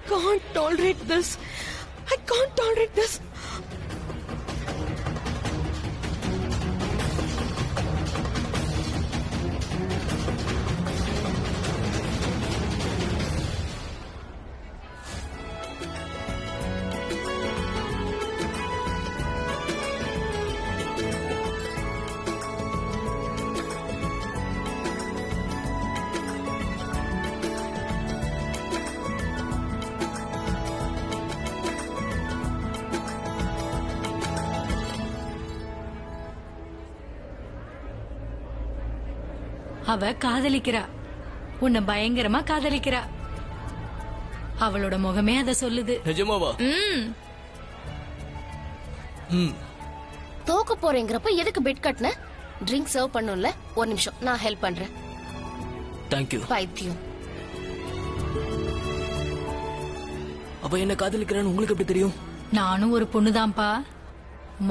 can't tolerate this. I can't tolerate this. அவ காதலிக்கிறா, உன்னை பயங்கரமா காதலிக்கிறா. அவளோட முகமே அத சொல்லுது. நிஜமாவா? தோக்க போறேங்கிறப்ப எதுக்கு பெட் கட்டன? ட்ரிங்க் சர்வ் பண்ணும்ல, ஒரு நிமிஷம் நான் ஹெல்ப் பண்றேன். தேங்க்யூ. பைத்தியம். அவ என்ன காதலிக்கிறான்னு உங்களுக்கு எப்படி தெரியும்? நானும் ஒரு பொண்ணுதான்ப்பா,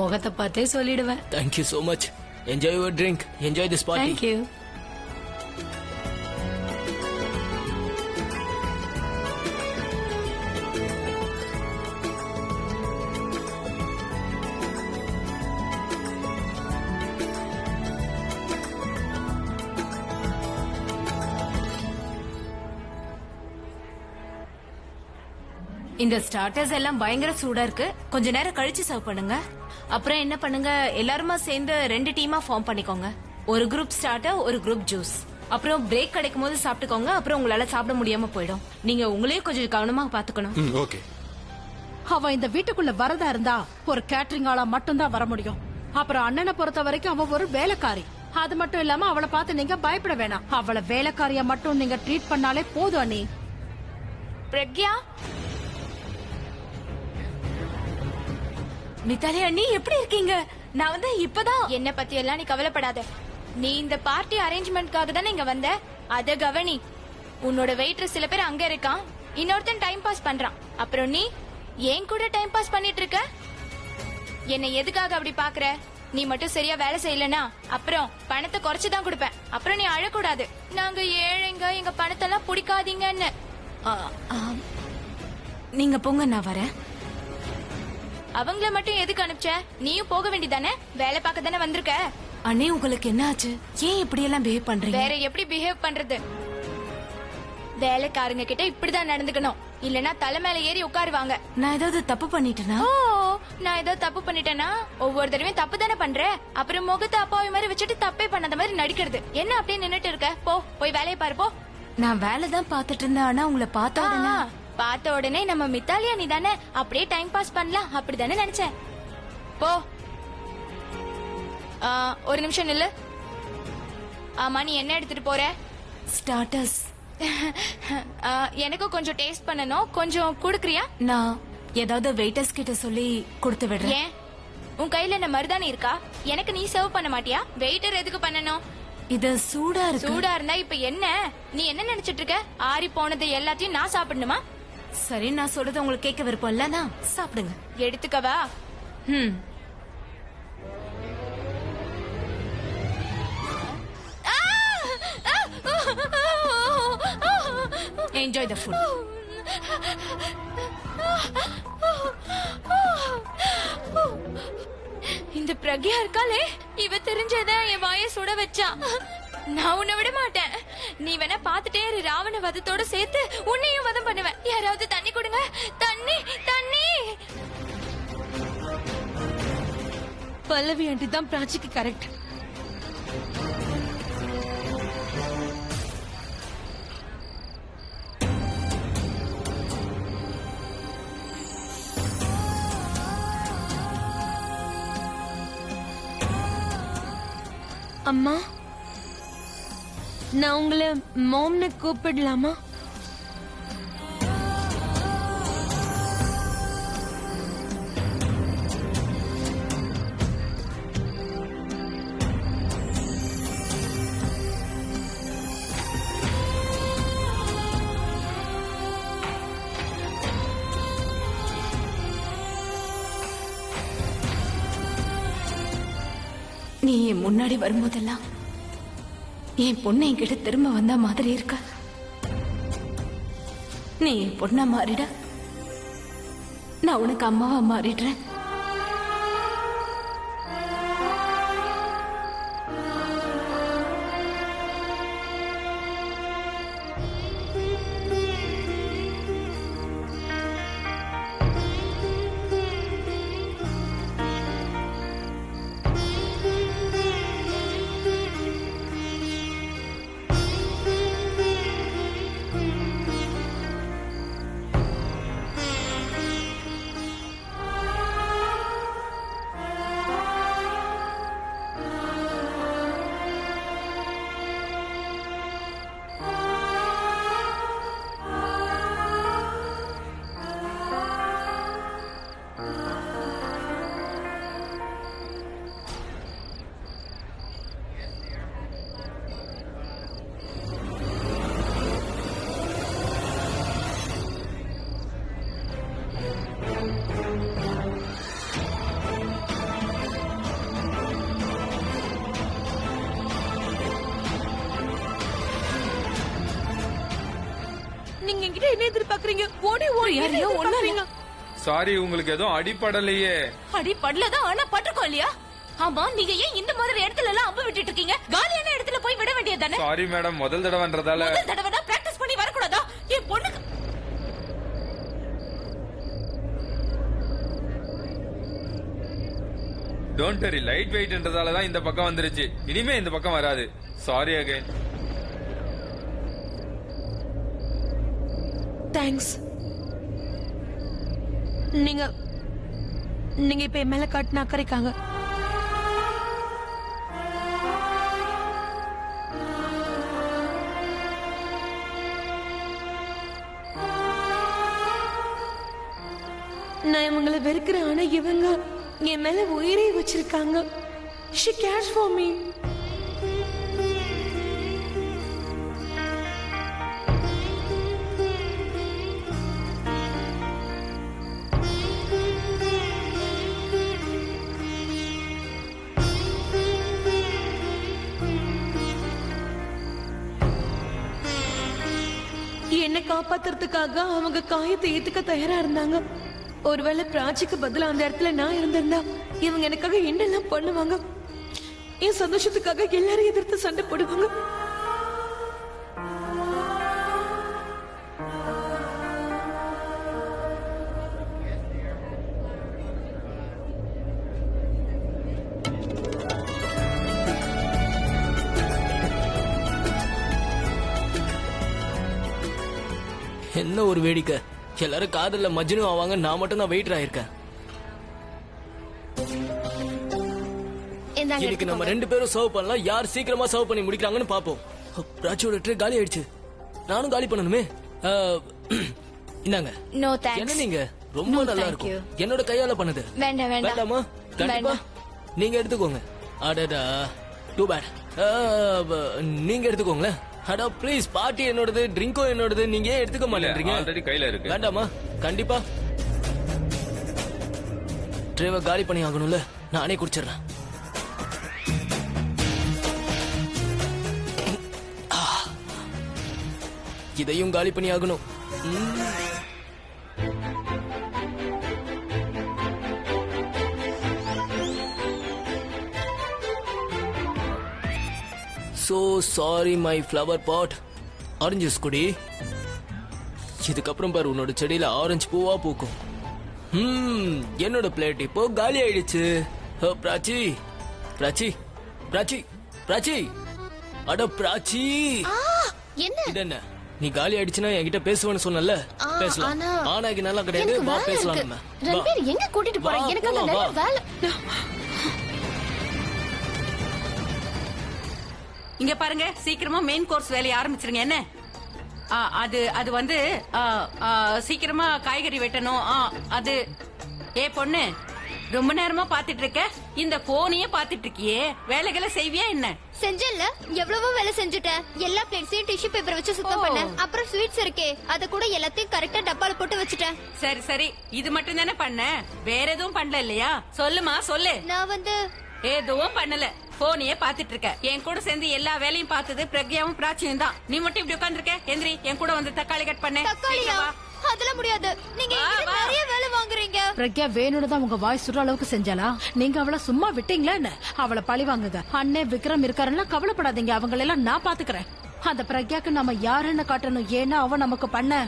முகத்தை பார்த்தே சொல்லிடுவேன். Thank you so much. Enjoy your drink. Enjoy this party. Thank you. இந்த ஸ்டார்டர்ஸ் எல்லாம் பயங்கர சூடா இருக்கு, கொஞ்ச நேரம் கழிச்சு சர்வ் பண்ணுங்க. அப்புறம் என்ன பண்ணுங்க, எல்லாருமா சேர்ந்து 2 டீமா ஃபார்ம் பண்ணிக்கோங்க. ஒரு குரூப் ஸ்டார்டர், ஒரு குரூப் ஜூஸ். அப்புறம் பிரேக் கிடைக்கும் போது சாப்பிட்டுக்கோங்க, அப்புறம் உங்களால சாப்பிட முடியாம போயிடும். நீங்க உங்களையும் கொஞ்சம் கவனமா பாத்துக்கணும். ஓகே. அவ இந்த வீட்டுக்குள்ள வரதா இருந்தா ஒரு கேட்டரிங் ஆளா மட்டும்தான் வர முடியும். அப்புறம் அண்ணனை பொறுத்த வரைக்கும் அவ ஒரு வேலைக்காரி. அது மட்டும் இல்லாம அவளை பார்த்து நீங்க பயப்பட வேணாம். அவளை வேலைக்காரியா மட்டும் நீங்க ட்ரீட் பண்ணாலே போதும். அண்ணி பிரக்யா, மித்தாலி அண்ணி எப்படி இருக்கீங்க? நான் வந்து இப்பதான். என்ன பத்தி எல்லாம் நீ கவலைப்படாத. நீ இந்த பார்ட்டி அரேஞ்ச்மெண்ட்காக தானே இங்க வந்த. அத கவனி. உன்னோட வெயிட்டர் சில பேர் அங்க இருக்கான், இன்னொருத்தன் டைம் பாஸ் பண்றான். அப்புறம் நீ ஏன் கூட டைம் பாஸ் பண்ணிட்டு இருக்க. என்ன எதுக்காக அப்படி பாக்குற? நீ மட்டும் சரியா வேலை செய்யலனா அப்புறம் பணத்தை குறைச்சுதான் கொடுப்பேன். அப்புறம் நீ அழக்கூடாது. நாங்க ஏழைங்க, எங்க பணத்தை எல்லாம் பிடிக்காதீங்கன்னு. நீங்க போங்க, நான் வரேன். அவங்கள மட்டும் எதுக்கு அனுப்பிச்ச? நீயும் போக வேண்டியதானே, வேலை பார்க்க தானே வந்திருக்க. அண்ணே, உங்களுக்கு என்ன ஆச்சு? ஏன் இப்படி எல்லாம் பிஹேவ் பண்றீங்க? வேற எப்படி பிஹேவ் பண்றது? வேலைக்காரங்க கிட்ட இப்படிதான் நடந்துக்கணும், இல்லனா தலை மேல ஏறி உட்காருவாங்க. நான் ஏதாவது தப்பு பண்ணிட்டேனா? ஓ, நான் ஏதாவது தப்பு பண்ணிட்டேனா? ஒவ்வொரு தடவையும் தப்பு தானே பண்ற. அப்புறம் முகத்தை அப்பாவி மாதிரி வச்சுட்டு தப்பே பண்ணாத மாதிரி நடிக்கிறது. என்ன அப்படியே நின்னுட்டு இருக்க? போய் வேலையை பாரு போ. நான் வேலை தான் பாத்துட்டு இருந்தேன், ஆனா உங்களை பார்த்தா பார்த்த உடனே நம்ம மித்தாலியா நீ தானே, அப்படியே டைம் பாஸ் பண்ணலாம் அப்படிதானே நினைச்சேன். போ. ஒரு நிமிஷம் நில்லு. ஆமா, நீ என்ன எடுத்துட்டு போற? ஸ்டார்டர்ஸ். எனக்கும் கொஞ்சம் டேஸ்ட் பண்ணனும், கொஞ்சம் குடுக்கறியா? நான் ஏதாவது வெயிட்டர்ஸ் கிட்ட சொல்லி கொடுத்து விடுறேன். ஏன், உன் கையில என்ன மருதாணி இருக்கா? எனக்கு நீ சர்வ் பண்ண மாட்டியா? வெயிட்டர் எதுக்கு பண்ணனும்? இது சூடா இருக்கு. சூடா இருந்தா இப்ப என்ன? நீ என்ன நினைச்சிட்டு இருக்க? ஆறி போனது எல்லாத்தையும் நான் சாப்பிடணுமா? சரி, நான் சொல்றது உங்களுக்கு கேட்க விருப்பம் இல்லனா சாப்பிடுங்க. எடுத்துக்கவா? Enjoy the food. இந்த பிரக்யா இருக்காளே, இவ தெரிஞ்சதான் என் வாயை சுட வச்சா. நான் உன்னை விட மாட்டேன். நீ வேணா பாத்துட்டே இரு, ராவண வதத்தோட சேர்த்து உன்னையும் வதம் பண்ணுவேன். யாராவது தண்ணி கொடுங்க, தண்ணி தண்ணி. பல்லவி ஆண்டி தான் பிராச்சிக்கு கரெக்ட். அம்மா, நான் உங்களை மாம்னு கூப்பிடலாமா? நீ என் முன்னாடி வரும்போதெல்லாம் என் பொண்ணு என்கிட்ட திரும்ப வந்த மாதிரி இருக்க. நீ என் பொண்ணா மாறிட நான் உனக்கு அம்மாவா மாறிடுறேன். நீங்க என்கிட்ட என்ன எதிர்பார்க்கறீங்க? ஓடி ஓடி யாரையோ ஒண்ணு சாரி, உங்களுக்கு எதுவும் அடிபடலையே. அடி படலதான், ஆனா பட்டிருக்கோம் இல்லையா? ஆமா, நீங்க ஏன் இந்த மாதிரி இடத்துல எல்லாம் அம்பு விட்டுட்டு இருக்கீங்க? காலியான இடத்துல போய் விட வேண்டியதானே? சாரி மேடம், முதல் தடவைன்றதால. முதல் தடவை பிராக்டிஸ் பண்ணி வரக்கூடாதா? என் பொண்ணுக்கு டோன்ட் வரி, லைட் வெயிட்ன்றதால தான் இந்த பக்கம் வந்துருச்சு. இனிமே இந்த பக்கம் வராது. Sorry again. தேங்க்ஸ். நீங்க நீங்க இப்ப என் மேல காட்டின அக்கறைக்காங்க. நான் இவங்களை வெறுக்கிறேன், ஆனா இவங்க என் மேல உயிரை வச்சிருக்காங்க. She cares for me. என்னை காப்பாத்துறதுக்காக அவங்க காயத்தை ஏத்துக்க தயாரா இருந்தாங்க. ஒருவேளை பிராச்சிக்கு பதிலா அந்த இடத்துல நான் இருந்திருந்தா இவங்க எனக்காக என்னெல்லாம் பண்ணுவாங்க. என் சந்தோஷத்துக்காக எல்லாரும் எதிர்த்து சண்டை போடுவாங்க. என்ன ஒரு வேடிக்கை, எல்லாரும் காதல்ல மஜ்னு ஆவாங்க, நான் மட்டும் தான் வெயிட்டர் ஆயிருக்கேன். இன்னைக்கு நம்ம ரெண்டு பேரும் சர்வ் பண்ணலாம், யார் சீக்கிரமா சர்வ் பண்ணி முடிக்கிறாங்கன்னு பாப்போம். பிராச்சியோட ட்ரே காலி ஆயிடுச்சு, நானும் காலி பண்ணணுமே. இந்தாங்க. No thanks. என்ன நீங்க ரொம்ப நல்லா இருக்கும். என்னோட கையால பண்ணது. வேண்டாம் வேண்டாம். வேண்டாமா? கண்டிப்பா நீங்க எடுத்துக்கோங்க. அடடா, டூ பேட். நீங்க எடுத்துக்கோங்களேன். அடா ப்ளீஸ், பார்ட்டி என்னோடது, ட்ரிங்கோ என்னோடது, நீங்க ஏன் எடுத்துக்க மாட்டேன்றீங்க? ஆல்ரெடி கையில இருக்கு. வேண்டாமா? கண்டிப்பா ட்ரேவை காலி பண்ணி ஆகணும்ல, நானே குடிச்சிடுறேன். இதையும் காலி பண்ணி ஆகணும். So sorry my flower pot. Orange juice குடி. இதுக்கப்புறம் பாரு, உன்னோட செடியில ஆரஞ்சு பூவா பூக்கும். என்னோட பிளேட் இப்போ காலி ஆயிடுச்சு. பிராச்சி பிராச்சி பிராச்சி பிராச்சி, அட பிராச்சி, இது என்ன? நீ காலி ஆயிடுச்சுன்னா என்கிட்ட பேசுவேன்னு சொன்னல, பேசலாம். ஆனாக்கு நல்லா கிடையாது, வா பேசலாம். நம்ம ரன்பீர் எங்க கூட்டிட்டு போறீங்க? எனக்கு அங்க நல்ல வேலை. இங்க பாருங்க, சீக்கிரமா மெயின் கோர்ஸ் வேலையை ஆரம்பிச்சிருங்க. என்ன அது வந்து சீக்கிரமா காய்கறி வெட்டணும். அது ஏ பொண்ணு, ரொம்ப நேரமா பாத்துட்டு இருக்க, இந்த போனையே பாத்துட்டு இருக்கியே, வேலைகளை செய்வியா என்ன? செஞ்சல, எவ்வளவோ வேலை செஞ்சுட்டேன். எல்லா பிளேட்ஸையும் டிஷ்யூ பேப்பர் வச்சு சுத்தம் பண்ணேன். அப்புறம் ஸ்வீட்ஸ் இருக்கே, அத கூட எல்லாத்தையும் கரெக்டா டப்பால போட்டு வச்சுட்டேன். சரி சரி, இது மட்டும் தானே பண்ண, வேற எதுவும் பண்ணல இல்லையா? சொல்லுமா சொல்லு. நான் வந்து எதுவும் பண்ணல, போனையே பாத்துட்டு இருக்க. என் கூட சேர்ந்து எல்லா வேலையும் பார்த்தது பிரக்யாவும் பிராச்சியும் தான். நீ மட்டும் இப்படி உட்கார்ந்து இருக்க. எந்திரி, என் கூட வந்து தக்காளி கட் பண்ண. தக்காளியா? அதெல்லாம் முடியாது. நீங்க என்கிட்ட நிறைய வேலை வாங்குறீங்க. பிரக்யா வேணும்னு தான் உங்க வாய் சுடுற அளவுக்கு செஞ்சாலா? நீங்க அவளை சும்மா விட்டீங்களா என்ன? அவளை பழி வாங்குங்க. அண்ணே விக்ரம் இருக்காருன்னா கவலைப்படாதீங்க, அவங்களெல்லாம் நான் பாத்துக்கிறேன். அந்த பிரக்யாக்கு நம்ம யாருன்னு காட்டணும், ஏன்னா அவ நமக்கு பண்ண.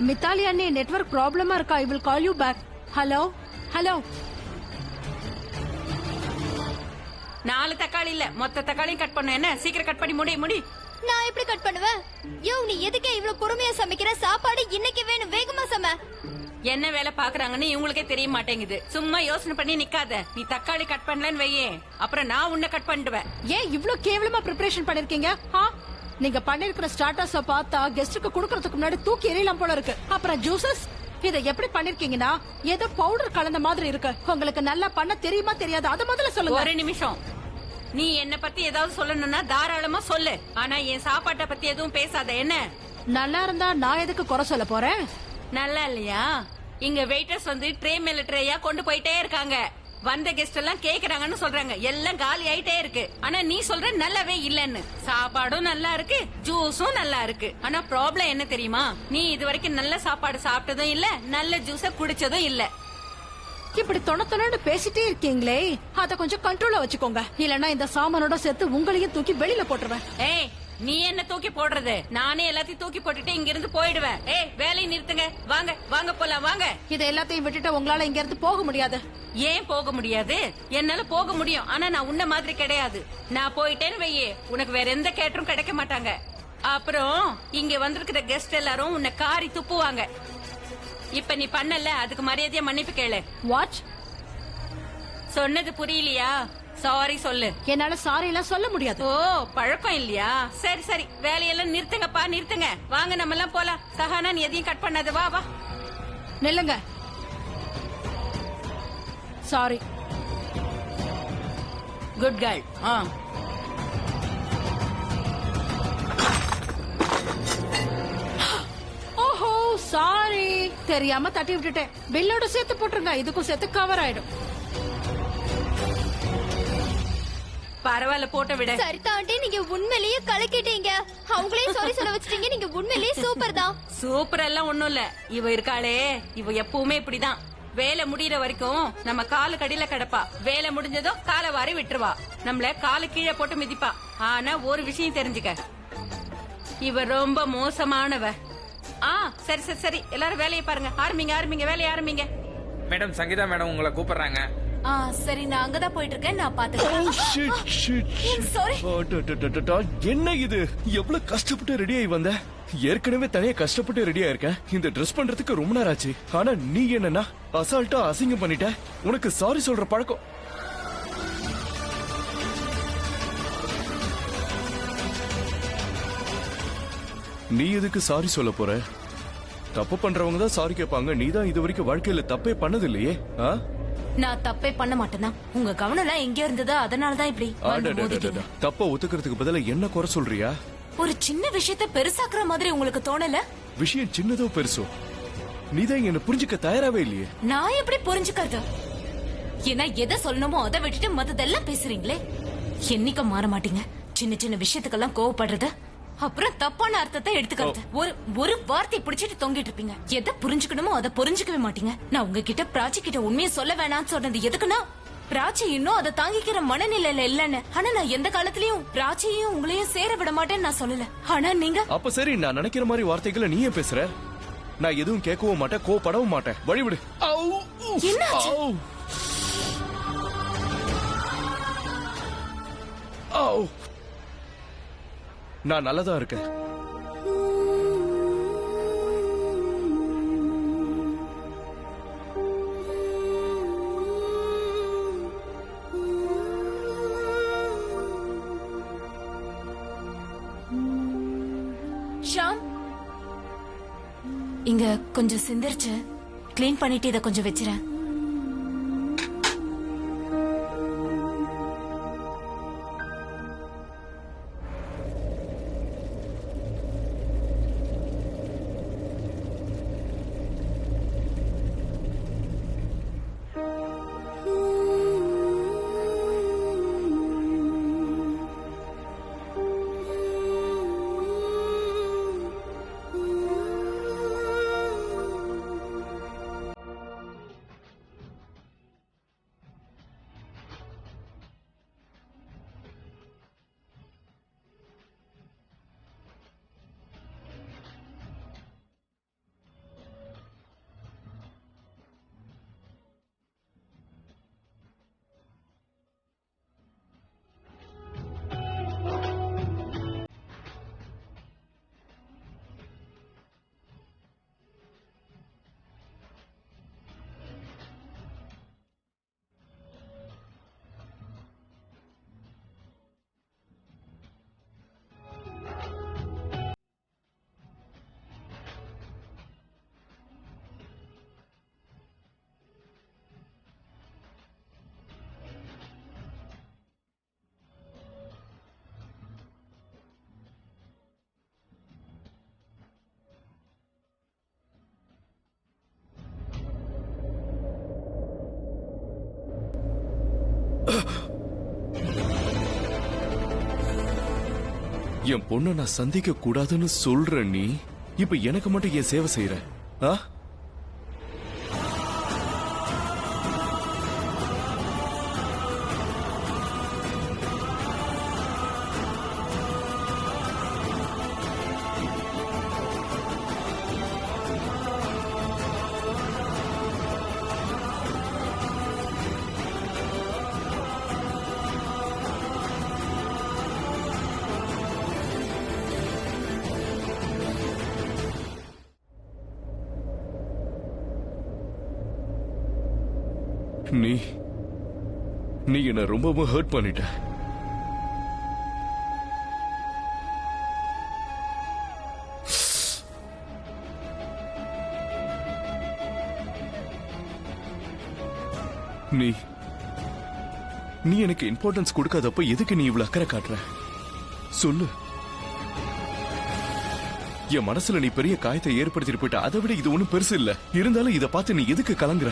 மித்தாலி அண்ணே, நெட்வொர்க் ப்ராப்ளமா இருக்கா? I will call you back. Hello hello. 4 தக்காளி இல்ல, மொத்த தக்காளியும் கட் பண்ண. என்ன சீக்கிரம் கட் பண்ணி முடி. நான் எப்படி கட் பண்ணுவேன்? யோ, நீ எதுக்கே இவ்வளவு பொறுமையா சமைக்கிற? சாப்பாடு இன்னைக்கு வேணும், வேகமா சமை. என்ன வேலை பாக்குறாங்கன்னு இவங்களுக்கே தெரிய மாட்டேங்குது. சும்மா யோசனை பண்ணி நிக்காத. நீ தக்காளி கட் பண்ணலன்னு வையே, அப்புறம் நான் உன்னை கட் பண்ணிடுவேன். ஏன் இவ்ளோ கேவலமா ப்ரிப்பரேஷன் பண்ணிருக்கீங்க? நீங்க பண்ணிருக்கிற ஸ்டார்டர்ஸ் பார்த்தா கெஸ்டுக்கு குடுக்கறதுக்கு முன்னாடி தூக்கி எறியலாம் போல இருக்கு. அப்புறம் ஜூசஸ் இத எப்படி பண்ணிருக்கீங்கன்னா ஏதோ பவுடர் கலந்த மாதிரி இருக்கு. உங்களுக்கு நல்லா பண்ண தெரியுமா தெரியாது? அத முதல்ல சொல்லுங்க. ஒரு நிமிஷம். நீ என்ன பத்தி ஏதாவது சொல்லணும்னா தாராளமா சொல்லு. ஆனா என் சாப்பாட்டை பத்தி எதுவும் பேசாத. என்ன நல்லா இருந்தா நான் எதுக்கு குறை சொல்ல போறேன்? நல்லா இல்லையா? இங்க வெயிட்டர்ஸ் வந்து ட்ரே மேல ட்ரேயா கொண்டு போயிட்டே இருக்காங்க. வந்த கெஸ்ட் எல்லாம் கேக்குறாங்கன்னு சொல்றாங்க. எல்லாம் காலி ஆயிட்டே இருக்கு. ஆனா நீ சொல்ற நல்லாவே இல்லன்னு. சாப்பாடும் நல்லா இருக்கு, ஜூஸும் நல்லா இருக்கு. ஆனா ப்ராப்ளம் என்ன தெரியுமா? நீ இது வரைக்கும் நல்ல சாப்பாடு சாப்பிட்டதும் இல்ல, நல்ல ஜூஸ குடிச்சதும் இல்ல. இப்படி தொணத்தொன்னு பேசிட்டே இருக்கீங்களே, அத கொஞ்சம் கண்ட்ரோல்ல வச்சுக்கோங்க. இல்லன்னா இந்த சாமானோட சேர்த்து உங்களையும் தூக்கி வெளியில போட்டுருவேன். ஏய், நீ என்ன தூக்கி போடுறது? நானே எல்லாத்தையும் தூக்கி போட்டுட்டு இங்க இருந்து போயிடுவேன். ஏய், வேலையை நிறுத்துங்க. வாங்க வாங்க போலாம் வாங்க. இத எல்லாத்தையும் விட்டுட்டு உங்களால இங்க இருந்து போக முடியாது. ஏன் போக முடியாது? என்னால போக முடியும். ஆனா நான் உன்ன மாதிரி கிடையாது. நான் போயிட்டேன்னு வையே, உனக்கு வேற எந்த கேட்டரும் கிடைக்க மாட்டாங்க. அப்புறம் இங்க வந்திருக்கிற கெஸ்ட் எல்லாரும் உன்னை காரி துப்புவாங்க. இப்ப நீ பண்ணல, அதுக்கு மரியாதையா மன்னிப்பு கேளு. வாட்? சொன்னது புரியலையா? சாரி சொல்லு. என்னால சாரி எல்லாம் சொல்ல முடியாது. ஓ, பழக்கம் இல்லையா? சரி சரி, வேலையெல்லாம் நிறுத்துங்கப்பா, நிறுத்துங்க. வாங்க நம்ம எல்லாம் போலாம். சஹானா, நீ எதையும் கட் பண்ணாத. வா வா. நில்லுங்க. சாரி. Good girl. ஓஹோ, சாரி. தெரியாம தட்டி விட்டுட்டேன். பில்லோட சேர்த்து போட்டுருங்க, இதுக்கும் சேர்த்து கவர் ஆயிடும். பரவாயில்ல, போட்ட விட. சரிதா ஆண்டி, நீங்க உண்மையிலேயே கலக்கிட்டீங்க. அவங்களே சாரி சொல்ல வச்சிட்டீங்க. நீங்க உண்மையிலேயே சூப்பர் தான். சூப்பர் எல்லாம் ஒண்ணும் இல்ல. இவ இருக்காளே, இவ எப்பவுமே இப்படிதான். வேலை முடியற வரைக்கும் நம்ம காலு கடியில கிடப்பா. வேலை முடிஞ்சதும் காலை வாரி விட்டுருவா. நம்மள காலு கீழே போட்டு மிதிப்பா. ஆனா ஒரு விஷயம் தெரிஞ்சுக்க, இவ ரொம்ப மோசமானவ. சரி சரி சரி, எல்லாரும் வேலையை பாருங்க. ஆரம்பிங்க, வேலையை ஆரம்பிங்க. மேடம், சங்கீதா மேடம் உங்களை கூப்பிடுறாங்க. சரி, நான் அங்கதான் போயிட்டு இருக்கேன். நான் பாத்துக்கிறேன். சாரி. என்ன இது? எவ்வளவு கஷ்டப்பட்டு ரெடி ஆகி வந்த? ஏற்கனவே தனியா கஷ்டப்பட்டு ரெடியா இருக்க. இந்த ட்ரெஸ் பண்றதுக்கு ரொம்ப நேரம் ஆச்சு. ஆனா நீ என்னன்னா அசால்ட்டா அசிங்கம் பண்ணிட்ட. உனக்கு சாரி சொல்ற பழக்கம். நீ எதுக்கு சாரி சொல்ல போற? தப்பு பண்றவங்க தான் சாரி கேட்பாங்க. நீ தான் இது வரைக்கும் வாழ்க்கையில தப்பே பண்ணது இல்லையே. நான் தப்பே பண்ண மாட்டேனா? உங்க கவனம் எல்லாம் எங்க இருந்ததா? அதனாலதான் இப்படி தப்ப ஒத்துக்கிறதுக்கு பதிலா என்ன குறை சொல்றியா? ஒரு சின்ன விஷயத்த பெருசாக்குற மாதிரி உங்களுக்கு தோணல? விஷயம் சின்னதோ பெருசோ, நீதான் என்ன புரிஞ்சுக்க தயாராவே இல்லையே. நான் எப்படி புரிஞ்சுக்கிறது? ஏன்னா எதை சொல்லணுமோ அதை விட்டுட்டு மத்ததெல்லாம் பேசுறீங்களே. என்னைக்கும் மாற மாட்டீங்க. சின்ன சின்ன விஷயத்துக்கெல்லாம் கோவப்படுறது, அப்புறம் தப்பான அர்த்தத்தை எடுத்துக்கிறது. ஒரு வார்த்தை பிடிச்சிட்டு தொங்கிட்டு இருப்பீங்க. எதை புரிஞ்சுக்கணுமோ அதை புரிஞ்சுக்கவே மாட்டீங்க. நான் உங்ககிட்ட பிராச்சி கிட்ட உண்மையை சொல்ல வேணாம்னு சொன்னது எதுக்குன்னா, பிராச்சி இன்னும் அதை தாங்கிக்கிற மனநிலையில இல்லன்னு. ஆனா நான் எந்த காலத்திலயும் பிராச்சியையும் உங்களையும் சேர விட மாட்டேன்னு நான் சொல்லல. ஆனா நீங்க அப்ப சரி, நான் நினைக்கிற மாதிரி வார்த்தைகளை நீயே பேசுற. நான் எதுவும் கேட்கவும் மாட்டேன், கோவப்படவும் மாட்டேன். வழிவிடு. என்னாச்சு? நான் நல்லதா இருக்கேன். ஷாம், இங்க கொஞ்சம் சிந்திருச்சு. கிளீன் பண்ணிட்டு இதை கொஞ்சம் வச்சிரேன். என் பொண்ணை நான் சந்திக்க கூடாதுன்னு சொல்ற நீ இப்ப எனக்கு மட்டும் ஏன் சேவை செய்யற? நீ என்ன ரொம்பவும் ஹர்ட் பண்ணிட்ட. நீ எனக்கு இம்பார்ட்டன்ஸ் கொடுக்காதப்ப எதுக்கு நீ இவ்வளவு அக்கறை காட்டுற? சொல்லு. என் மனசுல நீ பெரிய காயத்தை ஏற்படுத்திட்டு போயிட்ட. அதை விட இது ஒண்ணும் பெருசு இல்ல. இருந்தாலும் இதை பார்த்து நீ எதுக்கு கலங்குற?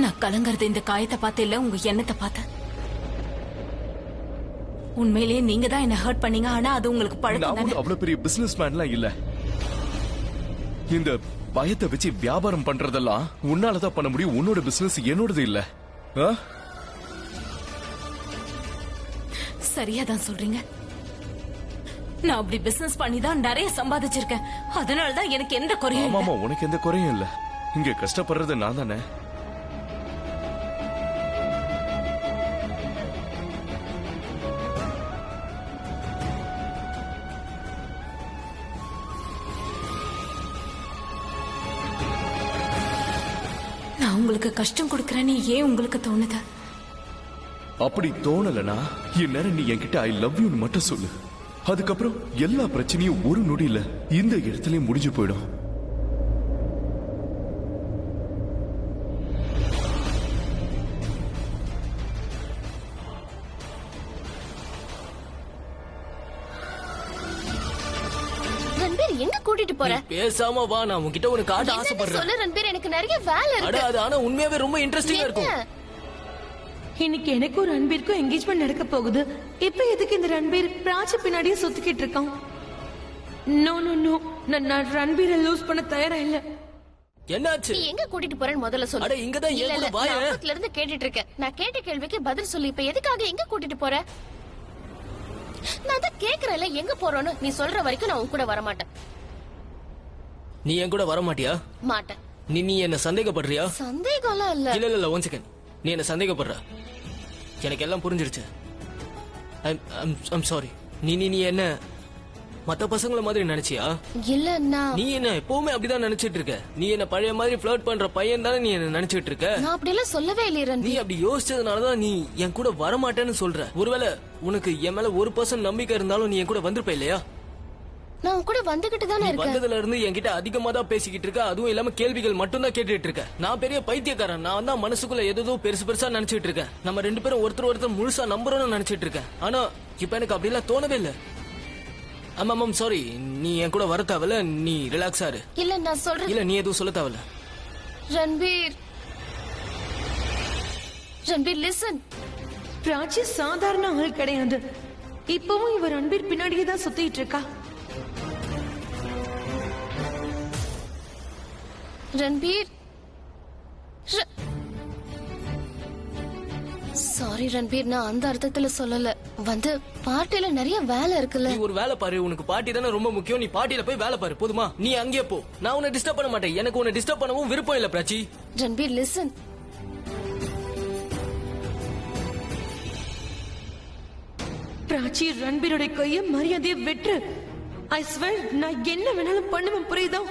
நான் கலங்கறது இந்த காயத்தை பார்த்து இல்ல, உங்க எண்ணத்தை பார்த்தேன். உண்மையிலேயே நீங்க தான் என்ன ஹர்ட் பண்ணீங்க. ஆனா அது உங்களுக்கு பழக்கம் தானே. அவ்வளவு பெரிய பிசினஸ் மேன்லாம் இல்ல. இந்த பயத்தை வச்சு வியாபாரம் பண்றதெல்லாம் உன்னாலதான் பண்ண முடியும். உன்னோட பிசினஸ் என்னோடது இல்ல. சரியாதான் சொல்றீங்க. நான் அப்படி பிசினஸ் பண்ணி தான் நிறைய சம்பாதிச்சிருக்கேன். அதனாலதான் எனக்கு எந்த குறையும். ஆமா, உனக்கு எந்த குறையும் இல்ல. இங்க கஷ்டப்படுறது நான் தானே. நான் உங்களுக்கு கஷ்டம் கொடுக்கறேன்னு ஏன் உங்களுக்கு தோணுது? அப்படி தோணலனா இந்நேரம் நீ என்கிட்ட ஐ லவ் யூன்னு மட்டும் சொல்லு. அதுக்கப்புறம் எல்லா பிரச்சனையும் ஒரு நொடியில இந்த இடத்துல முடிஞ்சு போயிடும். ரன்பீர் எங்க கூட்டிட்டு போற? பேசாம வா, நான் உன்கிட்ட ஒரு காட்ட ஆசைப்படுறேன். சொல்லு ரன்பீர், எனக்கு நிறைய வேலை இருக்கு. அது ஆனா உண்மையாவே ரொம்ப இன்ட்ரெஸ்டிங்கா இருக்கும். இன்னைக்கு எனக்கும் ரன்பீருக்கும் என்கேஜ்மெண்ட் நடக்க போகுது. இப்ப எதுக்கு இந்த ரன்பீர் பிராச்சி பின்னாடியே சுத்திக்கிட்டு இருக்கான்? நோ நோ நோ, நான் ரன்பீரை லூஸ் பண்ண தயாரா இல்ல. என்னாச்சு? நீ எங்க கூட்டிட்டு போறேன்னு முதல்ல சொல்லு. அட இங்க தான் ஏன் கூட வாயே. நான் அப்பத்துல இருந்து கேட்டிட்டு இருக்கேன். நான் கேட்ட கேள்விக்கு பதில் சொல்லு. இப்ப எதுக்காக எங்க கூட்டிட்டு போற? நான் தான் கேக்குறேன்ல எங்க போறோன்னு. நீ சொல்ற வரைக்கும் நான் உன் கூட வர மாட்டேன். நீ என் கூட வர மாட்டியா? மாட்டேன். நீ என்ன சந்தேகப்படுறியா? சந்தேகம்லாம் இல்ல. இல்ல 1 செகண்ட். நீ என்ன சந்தேகப்படுற? எனக்கு எல்லாம் புரிஞ்சிருச்சு. I'm sorry. நீ என்ன மத்த பசங்கள மாதிரி நினைச்சியா? இல்லன்னா நீ என்ன எப்பவுமே அப்படிதான் நினைச்சிட்டு இருக்க. நீ என்ன பழைய மாதிரி ஃப்ளர்ட் பண்ற பையன் தானே நீ என்ன நினைச்சிட்டு இருக்க. நான் அப்படி எல்லாம் சொல்லவே இல்ல. நீ அப்படி யோசிச்சதுனாலதான் நீ என் கூட வர மாட்டேன்னு சொல்ற. ஒருவேளை உனக்கு என் மேல 1% நம்பிக்கை இருந்தாலும் நீ என் கூட வந்திருப்ப இல்லையா? நான் உன் கூட வந்துகிட்டு தானே இருக்கேன். வந்ததுல இருந்து என்கிட்ட அதிகமா தான் பேசிக்கிட்டு இருக்க. அதுவும் இல்லாம கேள்விகள் மட்டும் தான் கேட்டுட்டு இருக்க. நான் பெரிய பைத்தியக்காரன். நான் தான் மனசுக்குள்ள ஏதோ பெருசா நினைச்சிட்டு இருக்கேன். நம்ம 2 பேரும் ஒருத்தர் முழுசா நம்புறோம்னு நினைச்சிட்டு இருக்கேன். ஆனா இப்ப எனக்கு அப்படி எல்லாம் தோணவே இல்ல. ஆமாம் சாரி. நீ என் கூட வர தேவையில்ல. நீ ரிலாக்ஸா இரு. இல்ல நான் சொல்றேன். இல்ல நீ எதுவும் சொல்ல தேவையில்ல. ரன்பீர் லிசன். பிராச்சி சாதாரண ஆள் கிடையாது. இப்பவும் இவர் ரன்பீர் பின்னாடியே தான் சுத்திட்டு இருக்கா. ரன்பீர், சாரி ரன்பீர், நான் அந்த அர்த்தத்துல சொல்லல. பார்ட்டில நிறைய வேலை இருக்குல்ல. நீ ஒரு வேலை பாரு. உனக்கு பார்ட்டி தானே ரொம்ப முக்கியம். நீ பார்ட்டில போய் வேலை பாரு போதுமா? நீ அங்கே போ. நான் உன்னை டிஸ்டர்ப் பண்ண மாட்டேன். எனக்கு உன்னை டிஸ்டர்ப் பண்ணவும் விருப்பம் இல்ல பிராச்சி. ரன்பீர் லிசன். பிராச்சி, ரன்பீரோட கைய மரியாதையை வெற்று. ஐ ஸ்வேர் நான் என்ன வேணாலும் பண்ணுவேன், புரியுதா?